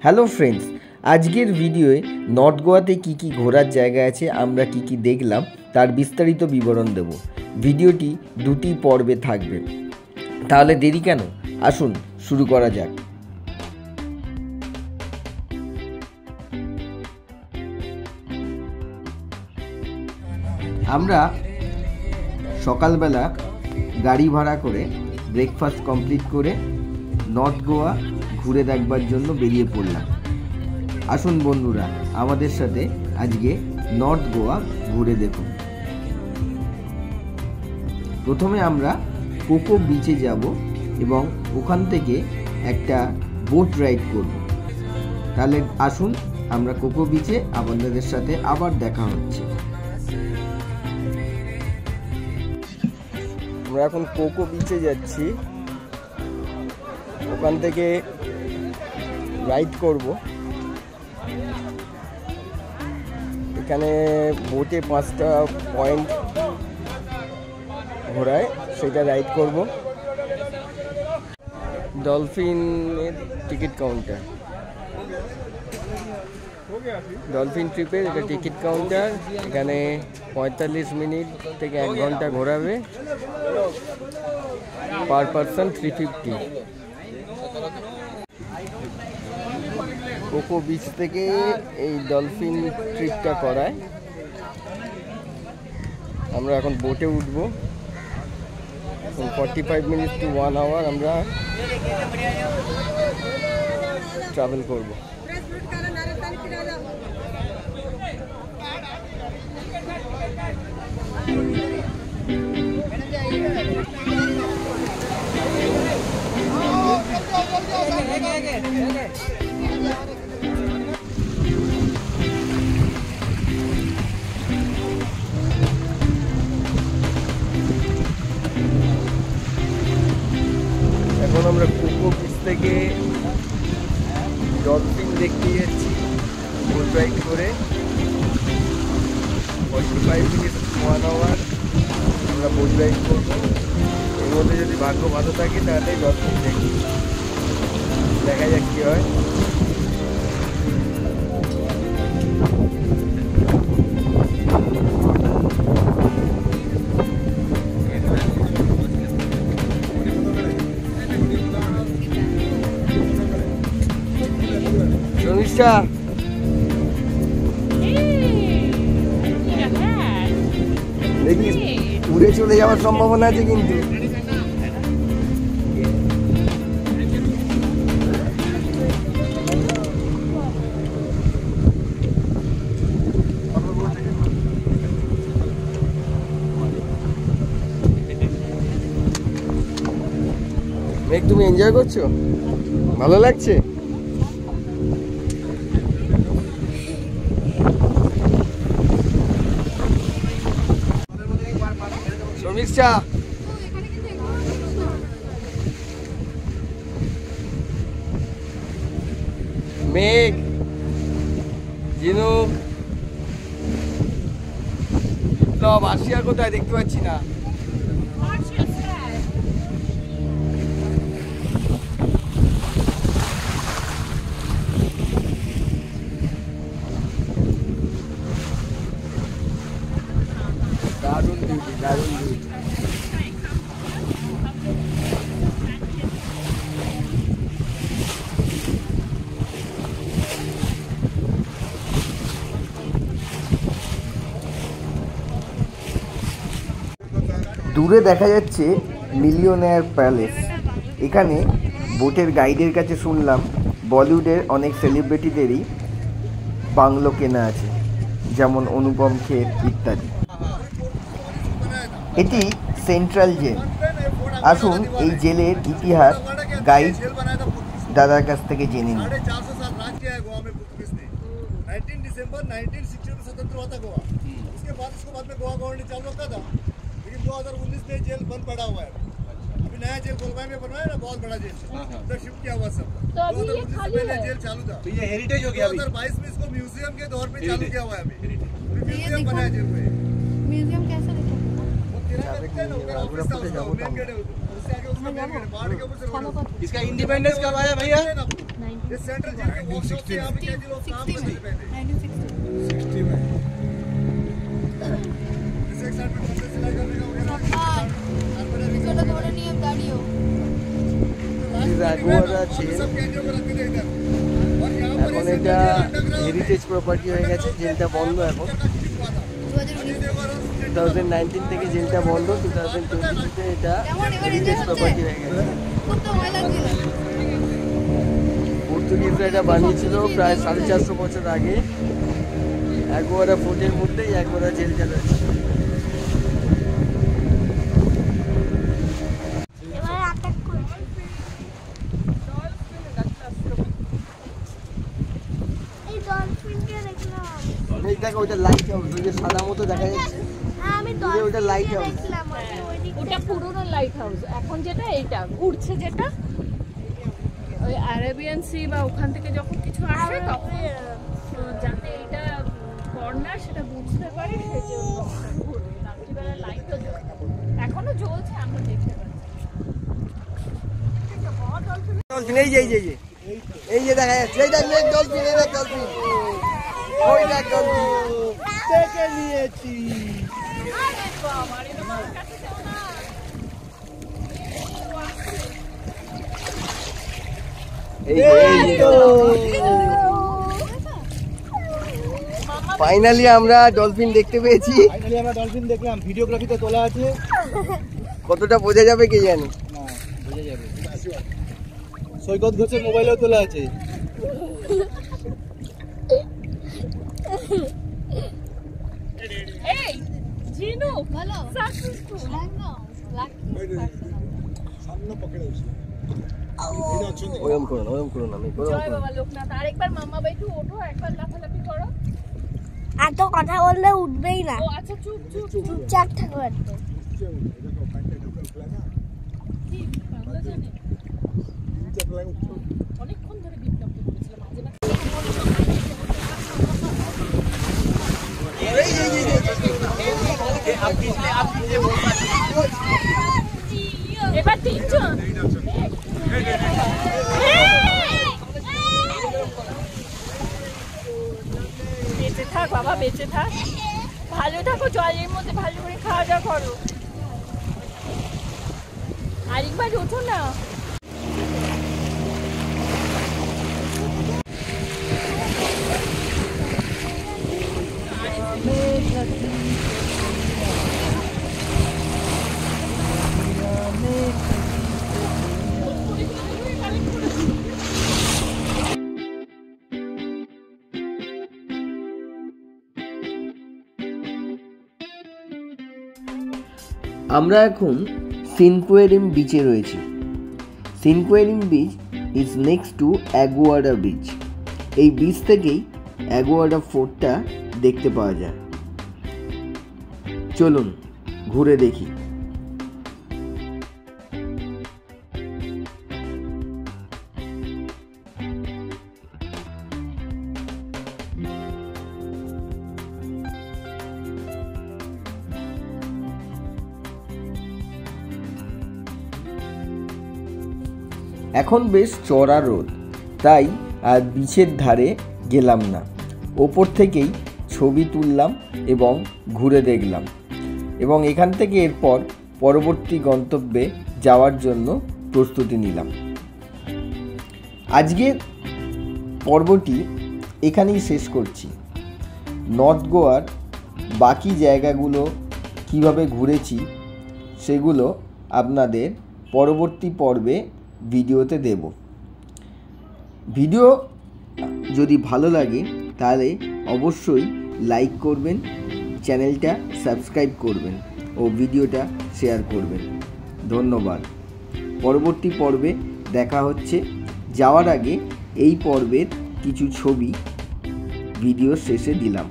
Hello friends, আজকের ভিডিওয়ে north গোয়াতে কী ঘোরার জায়গা আছে, আমরা কী দেখলাম তার বিস্তারিত বিবরণ দেব। ভিডিওটি দুটি পর্বে থাকবে, তাহলে দেরি কেন, আসুন শুরু করা যাক। আমরা সকালবেলা গাড়ি ভাড়া করে ব্রেকফাস্ট কমপ্লিট করে নর্থ গোয়া ঘুরে দেখবার জন্য বেরিয়ে পড়লাম। আসুন বন্ধুরা, আমাদের সাথে আজকে নর্থ গোয়া ঘুরে দেখুন। প্রথমে আমরা কোকো বিচে যাব এবং ওখান থেকে একটা বোট রাইড করব। তাহলে আসুন আমরা কোকো বিচে আপনাদের সাথে আবার দেখা হচ্ছে। আমরা এখন কোকো বিচে যাচ্ছি, ওখান থেকে রাইড করব। এখানে বোটে 5টা পয়েন্ট ঘোরায়, সেটা রাইড করব। ডলফিনের টিকিট কাউন্টার, ডলফিন ট্রিপের এটা টিকিট কাউন্টার। এখানে 45 মিনিট থেকে 1 ঘন্টা ঘোরাবে, পার পারসন 350। কোকো বিচ থেকে এই ডলফিন ট্রিপটা করায়। আমরা এখন বোটে উঠবো, 45 মিনিট টু 1 আওয়ার আমরা ট্রাভেল করব। এখন আমরা কোকো বিচ থেকে ডলফিন দেখতে যাচ্ছি বোট রাইড করে। 45 মিনিট 1 আওয়ার আমরা বোট রাইড করবো। এর মধ্যে যদি ভাগ্য ভালো থাকে তাহলে ডলফিন দেখি, দেখা যাক কী হয়। শর্মিষ্ঠা, দেখি উড়ে চলে যাওয়ার সম্ভাবনা আছে কিন্তু। মেঘ, তুমি এনজয় করছো? ভালো লাগছে? শর্মিষ্ঠা, মেঘ, জিনুক, বিপ্লব, আসিয়া কোথায় দেখতে পাচ্ছি না। দারুণ ডিউটি, দারুণ ডিউটি। দূরে দেখা যাচ্ছে মিলিয়নেয়ার প্যালেস। এখানে বোটের গাইডের কাছে শুনলাম বলিউডের অনেক সেলিব্রিটিদেরই বাংলো কেনা আছে, যেমন অনুপম খের ইত্যাদি। এটি সেন্ট্রাল জেল। আসুন এই জেলের ইতিহাস গাইড দাদার কাছ থেকে জেনে নিই। 19 दिसंबर 1960 में स्वतंत्र हुआ था गोवा। उसके बाद गोवा गवर्नमेंट चालू रखा था, लेकिन 2019 में जेल बंद पड़ा हुआ है। अभी नया जेल गोलबाई में बनवाया ना, बहुत बड़ा जेल, तो शिफ्ट किया हुआ सब। 2019 से पहले जेल चालू था, तो ये हेरिटेज हो गया। 2022 में इसको म्यूजियम के तौर पे चालू किया हुआ है। अभी म्यूजियम बनाया जेल में। म्यूजियम कैसा दिखता है? वो तिरंगा दिखता है ना, ऊपर ऑफिस था उसका, मेन गेट है। उससे आगे उसका मेन गेट है, पहाड़ के ऊपर से रोड है। इसका इंडिपेंडेंस कब आया भैया? ये सेंट्रल जेल के वर्कशॉप से यहाँ पे क्या लोग काम करते थे पहले। 60 में जैसे एक साइड पे कपड़े सिलाई करने का वगैरह ছোট বড় নিয়ম দাঁড়িয়েও सब कैंडियों को रखते थे इधर। और यहाँ पर এখন এটা হেরিটেজ প্রপার্টি হয়ে গেছে, জেলটা বন্ধ এখন। 2019 থেকে জেলটা বন্ধ, 2022-তে এটা হেরিটেজ প্রপার্টি হয়ে গেছে। খুব তো ময়লা ছিল পর্তুগিজরা এটা বানিয়েছিল প্রায় 450 বছর আগে। অ্যাগোয়ারা ফোর্টের মধ্যেই অ্যাগোয়ারা জেলটা রয়েছে। এবার আটক করছি এই ডলফিনকে দেখলাম এই দেখো ওইটা লাইট হাউস, ওই যে সাদা মতো দেখা যাচ্ছে হ্যাঁ আমি ওই যে ওইটা লাইট হাউস। দেখলাম ওটা পুরনো লাইট হাউস, এখন যেটা এইটা ঘুরছে, যেটা ওই আরাবিয়ান সি বা ওখান থেকে যখন কিছু আসে তখন যাতে এটা কর্নার সেটা বুঝতে পারে সেজন্য ঘুরবে। রাত্রিবেলা লাইটও জ্বলে, এখনো জ্বলছে, আমরা দেখতে পাচ্ছি। ডলফিন এই যে এই যে দেখা যাচ্ছে, এই দেখ ডলফিন, এই দেখ ডলফিন, ওই দেখ ডলফিন দেখে নিয়েছি। আরে বাবা রে, তোমার কাছে যাও না। এই তো ফাইনালি আমরা ডলফিন দেখতে পেয়েছি। ফাইনালি আমরা ডলফিন দেখলাম, ভিডিওগ্রাফিতে তোলা আছে। কতটা বোঝা যাবে কে জানে। না বোঝা যাবে, সৈকত ঘোষের মোবাইলেও তোলা আছে। এই জিনু ভালো সাকসেসফুল। একদম লাকি सामने पकड़े उसे। ওরম করো না, আমি জয় বাবা লোকনাথ। আরেকবার মাম্মা বাইটু ওঠো, একবার লাফালাফি করো। আর তো কথা বললে উঠবেই না, ও আচ্ছা চুপ চুপ চুপ। চুপচাপ থাকবে একদম। देखो पैंट ढक्कन खुला ना। কি বাংলা জানে? অনেকক্ষণ ধরে বিজ্ঞাপন করেছিলাম, মাঝে মাঝে এবার তিনজন বেঁচে থাক বাবা, বেঁচে থাক, ভালো থাকো, জলের মধ্যে ভালো করে খাওয়া দাওয়া করো। আরেকবার ওঠো না। আমরা এখন সিনকোয়েরিম বিচে রয়েছি। Sinquerim beach is next to Aguada beach. এই বিচ থেকেই অ্যাগোয়ারা ফোর্টটা দেখতে পাওয়া যায়। চলুন ঘুরে দেখি। এখন বেশ চড়া রোদ, তাই আর বিচের ধারে গেলাম না। ওপর থেকেই ছবি তুললাম এবং ঘুরে দেখলাম, এবং এখান থেকে এরপর পরবর্তী গন্তব্যে যাওয়ার জন্য প্রস্তুতি নিলাম। আজকের পর্বটি এখানেই শেষ করছি। নর্থ গোয়ার বাকি জায়গাগুলো কিভাবে ঘুরেছি সেগুলো আপনাদের পরবর্তী পর্বে ভিডিওতে দেব। ভিডিও যদি ভালো লাগে তাহলে অবশ্যই লাইক করবেন, চ্যানেলটা সাবস্ক্রাইব করবেন ও ভিডিওটা শেয়ার করবেন। ধন্যবাদ। পরবর্তী পর্বে দেখা হচ্ছে। যাওয়ার আগে এই পর্বের কিছু ছবি ভিডিওর শেষে দিলাম।